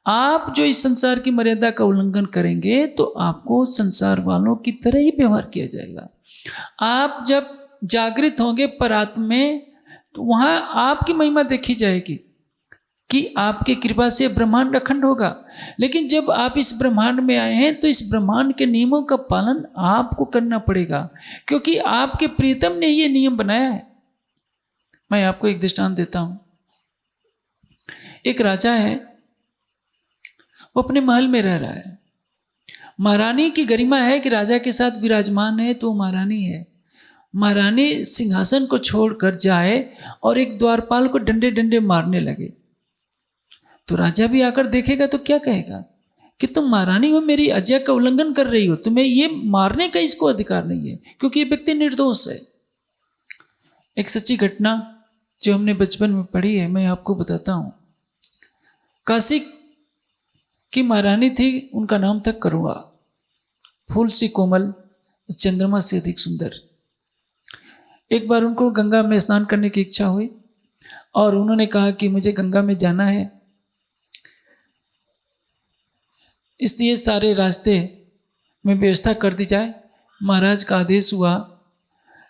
आप जो इस संसार की मर्यादा का उल्लंघन करेंगे तो आपको संसार वालों की तरह ही व्यवहार किया जाएगा। आप जब जागृत होंगे परात्म में तो वहां आपकी महिमा देखी जाएगी कि आपकी कृपा से ब्रह्मांड अखंड होगा। लेकिन जब आप इस ब्रह्मांड में आए हैं तो इस ब्रह्मांड के नियमों का पालन आपको करना पड़ेगा, क्योंकि आपके प्रियतम ने ये नियम बनाया है। मैं आपको एक दृष्टांत देता हूं। एक राजा है, वो अपने महल में रह रहा है। महारानी की गरिमा है कि राजा के साथ विराजमान है तो महारानी है। महारानी सिंहासन को छोड़कर जाए और एक द्वारपाल को डंडे डंडे मारने लगे, तो राजा भी आकर देखेगा तो क्या कहेगा कि तुम महारानी हो, मेरी आज्ञा का उल्लंघन कर रही हो, तुम्हें ये मारने का इसको अधिकार नहीं है, क्योंकि ये व्यक्ति निर्दोष है। एक सच्ची घटना जो हमने बचपन में पढ़ी है, मैं आपको बताता हूं। काशी की महारानी थी, उनका नाम था करुणा। फूल सी कोमल, चंद्रमा से अधिक सुंदर। एक बार उनको गंगा में स्नान करने की इच्छा हुई और उन्होंने कहा कि मुझे गंगा में जाना है, इसलिए सारे रास्ते में व्यवस्था कर दी जाए। महाराज का आदेश हुआ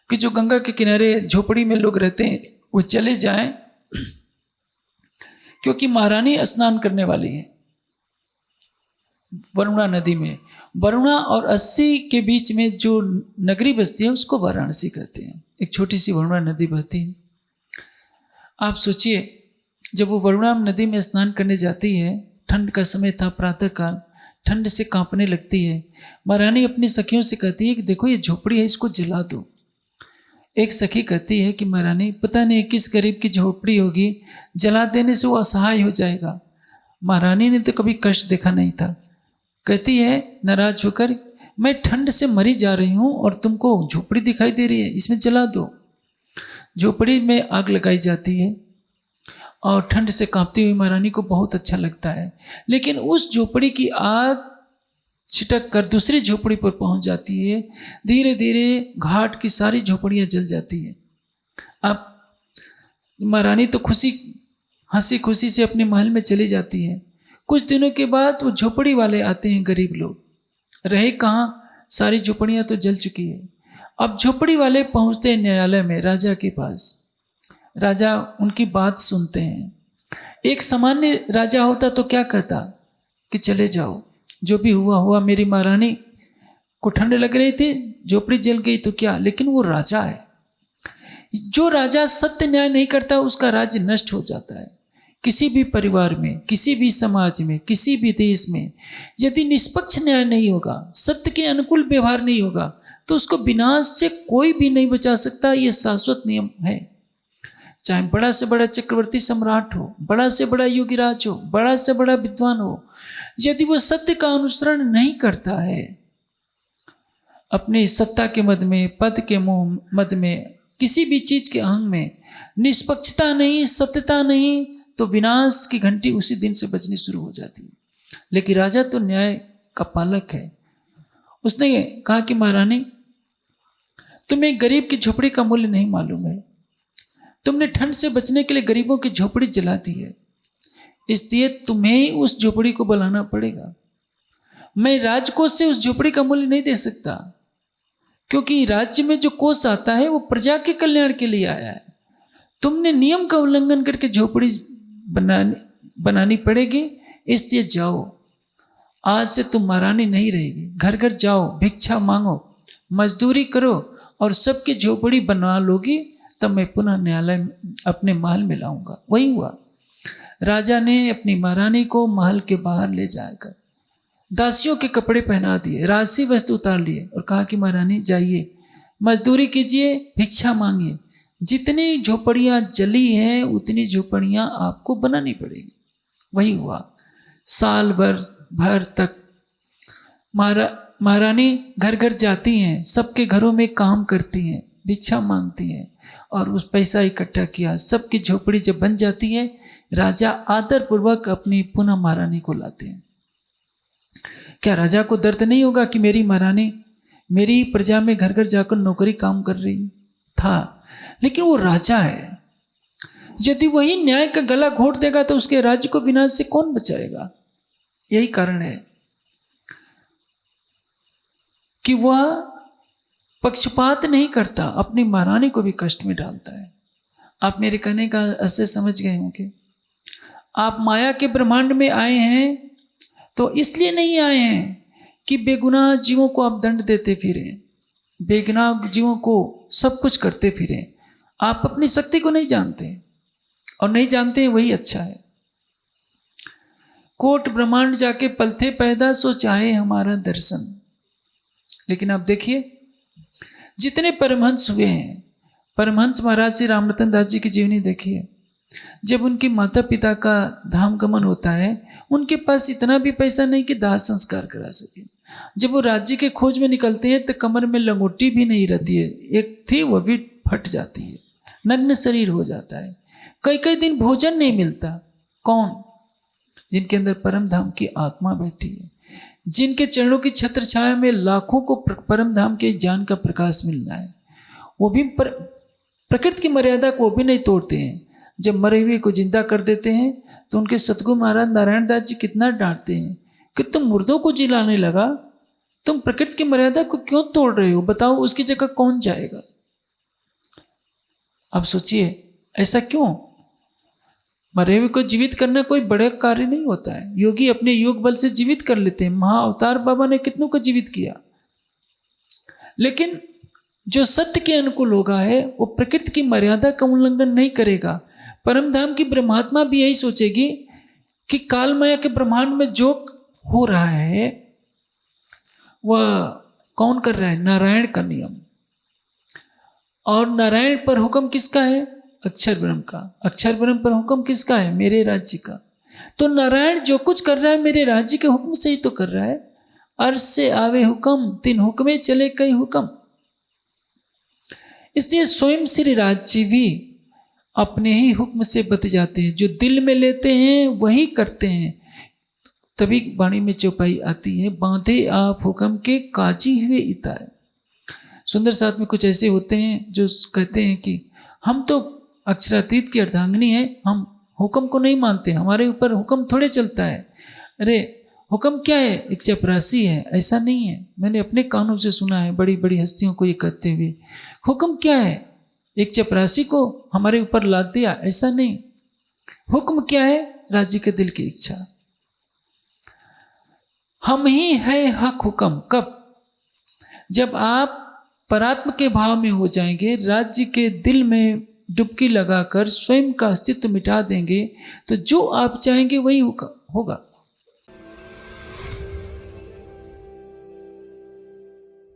कि जो गंगा के किनारे झोपड़ी में लोग रहते हैं वो चले जाएं, क्योंकि महारानी स्नान करने वाली है वरुणा नदी में। वरुणा और अस्सी के बीच में जो नगरी बसती है उसको वाराणसी कहते हैं। एक छोटी सी वरुणा नदी बहती है। आप सोचिए, जब वो वरुणा नदी में स्नान करने जाती है, ठंड का समय था, प्रातःकाल, ठंड से कांपने लगती है। महारानी अपनी सखियों से कहती है कि देखो ये झोपड़ी है, इसको जला दो। एक सखी कहती है कि महारानी पता नहीं किस गरीब की झोपड़ी होगी, जला देने से वो असहाय हो जाएगा। महारानी ने तो कभी कष्ट देखा नहीं था। कहती है नाराज होकर, मैं ठंड से मरी जा रही हूं और तुमको झोपड़ी दिखाई दे रही है, इसमें जला दो। झोपड़ी में आग लगाई जाती है और ठंड से कांपती हुई महारानी को बहुत अच्छा लगता है। लेकिन उस झोपड़ी की आग छिटक कर दूसरी झोपड़ी पर पहुंच जाती है। धीरे धीरे घाट की सारी झोपड़ियां जल जाती हैं। अब महारानी तो हंसी खुशी से अपने महल में चली जाती है। कुछ दिनों के बाद वो झोपड़ी वाले आते हैं, गरीब लोग। रहे कहाँ, सारी झोपड़ियां तो जल चुकी है। अब झोपड़ी वाले पहुंचते हैं न्यायालय में, राजा के पास। राजा उनकी बात सुनते हैं। एक सामान्य राजा होता तो क्या कहता कि चले जाओ, जो भी हुआ हुआ, मेरी महारानी को ठंड लग रही थी, झोपड़ी जल गई तो क्या। लेकिन वो राजा है। जो राजा सत्य न्याय नहीं करता उसका राज्य नष्ट हो जाता है। किसी भी परिवार में, किसी भी समाज में, किसी भी देश में यदि निष्पक्ष न्याय नहीं होगा, सत्य के अनुकूल व्यवहार नहीं होगा, तो उसको विनाश से कोई भी नहीं बचा सकता। ये शाश्वत नियम है। चाहे बड़ा से बड़ा चक्रवर्ती सम्राट हो, बड़ा से बड़ा योगीराज हो, बड़ा से बड़ा विद्वान हो, यदि वो सत्य का अनुसरण नहीं करता है, अपनी सत्ता के मद में, पद के मोह मद में, किसी भी चीज के अहंग में निष्पक्षता नहीं, सत्यता नहीं, तो विनाश की घंटी उसी दिन से बजनी शुरू हो जाती है। लेकिन राजा तो न्याय का पालक है। उसने कहा कि महारानी, तुम्हें गरीब की झोपड़ी का मूल्य नहीं मालूम है। तुमने ठंड से बचने के लिए गरीबों की झोपड़ी जला दी है, इसलिए तुम्हें ही उस झोपड़ी को बुलाना पड़ेगा। मैं राजकोष से उस झोपड़ी का मूल्य नहीं दे सकता, क्योंकि राज्य में जो कोष आता है वो प्रजा के कल्याण के लिए आया है। तुमने नियम का उल्लंघन करके झोपड़ी बनानी पड़ेगी, इसलिए जाओ। आज से तुम महारानी नहीं रहेगी। घर घर जाओ, भिक्षा मांगो, मजदूरी करो और सबकी झोपड़ी बनवा लोगी, तब मैं पुनः न्यायालय अपने महल में लाऊंगा। वही हुआ। राजा ने अपनी महारानी को महल के बाहर ले जाकर दासियों के कपड़े पहना दिए, राजसी वस्त्र उतार लिए और कहा कि महारानी जाइए, मजदूरी कीजिए, भिक्षा मांगिए। जितनी झोपड़ियां जली हैं उतनी झोपड़ियां आपको बनानी पड़ेगी। वही हुआ। साल भर तक महारानी घर घर जाती हैं, सबके घरों में काम करती हैं, भिक्षा मांगती हैं और उस पैसा इकट्ठा किया। सबकी झोपड़ी जब बन जाती है, राजा आदर पूर्वक अपनी पुनः महारानी को लाते हैं। क्या राजा को दर्द नहीं होगा कि मेरी महारानी मेरी प्रजा में घर घर जाकर नौकरी काम कर रही था? लेकिन वो राजा है। यदि वही न्याय का गला घोंट देगा तो उसके राज्य को विनाश से कौन बचाएगा? यही कारण है कि वह पक्षपात नहीं करता, अपनी महारानी को भी कष्ट में डालता है। आप मेरे कहने का ऐसे समझ गए होंगे। आप माया के ब्रह्मांड में आए हैं तो इसलिए नहीं आए हैं कि बेगुनाह जीवों को आप दंड देते फिरें, बेगुनाह जीवों को सब कुछ करते फिरें। आप अपनी शक्ति को नहीं जानते, और नहीं जानते हैं वही अच्छा है। कोट ब्रह्मांड जाके पलथे पैदा सो चाहे हमारा दर्शन। लेकिन आप देखिए जितने परमहंस हुए हैं, परमहंस महाराज श्री रामरतन दास जी की जीवनी देखिए। जब उनके माता पिता का धाम गमन होता है, उनके पास इतना भी पैसा नहीं कि दाह संस्कार करा सके। जब वो राज्य के खोज में निकलते हैं तो कमर में लंगोटी भी नहीं रहती है, एक थी वो भी फट जाती है, नग्न शरीर हो जाता है। कई कई दिन भोजन नहीं मिलता। कौन? जिनके अंदर परम धाम की आत्मा बैठी है, जिनके चरणों की छत्र छाया में लाखों को परम धाम के ज्ञान का प्रकाश मिलना है। वो भी प्रकृति की मर्यादा को वो भी नहीं तोड़ते हैं। जब मरे हुए को जिंदा कर देते हैं तो उनके सतगुरु महाराज नारायण दास जी कितना डांटते हैं कि तुम मुर्दों को जिलाने लगा, तुम प्रकृति की मर्यादा को क्यों तोड़ रहे हो? बताओ उसकी जगह कौन जाएगा? अब सोचिए ऐसा क्यों? मरे हुए को जीवित करना कोई बड़ा कार्य नहीं होता है। योगी अपने योग बल से जीवित कर लेते हैं। महाअवतार बाबा ने कितनों को जीवित किया। लेकिन जो सत्य के अनुकूल होगा है वो प्रकृति की मर्यादा का उल्लंघन नहीं करेगा। परमधाम की ब्रह्मात्मा भी यही सोचेगी कि काल माया के ब्रह्मांड में जो हो रहा है वह कौन कर रहा है? नारायण का नियम। और नारायण पर हुक्म किसका है? अक्षर ब्रह्म का। अक्षर ब्रह्म पर हुक्म किसका है? मेरे राज्य का। तो नारायण जो कुछ कर रहा है मेरे राज्य के हुक्म से ही तो कर रहा है। अर्श से आवे हुक्म, तीन हुक्मे चले कई हुक्म। इसलिए स्वयं श्री राज्य भी अपने ही हुक्म से बत जाते हैं। जो दिल में लेते हैं वही करते हैं। तभी वाणी में चौपाई आती है, बांधे आप हुक्म के काजी हुए इताए। सुंदर साथ में कुछ ऐसे होते हैं जो कहते हैं कि हम तो अक्षरातीत की अर्धांगिनी है, हम हुक्म को नहीं मानते, हमारे ऊपर हुक्म थोड़े चलता है। अरे हुक्म क्या है? एक चपरासी है। ऐसा नहीं है, मैंने अपने कानों से सुना है बड़ी बड़ी हस्तियों को ये कहते हुए। हुक्म क्या है? एक चपरासी को हमारे ऊपर लाद दिया, ऐसा नहीं। हुक्म क्या है? राज्य के दिल की इच्छा। हम ही है हक हुक्म। कब? जब आप परात्म के भाव में हो जाएंगे, राज्य के दिल में डुबकी लगाकर स्वयं का अस्तित्व मिटा देंगे, तो जो आप चाहेंगे वही होगा।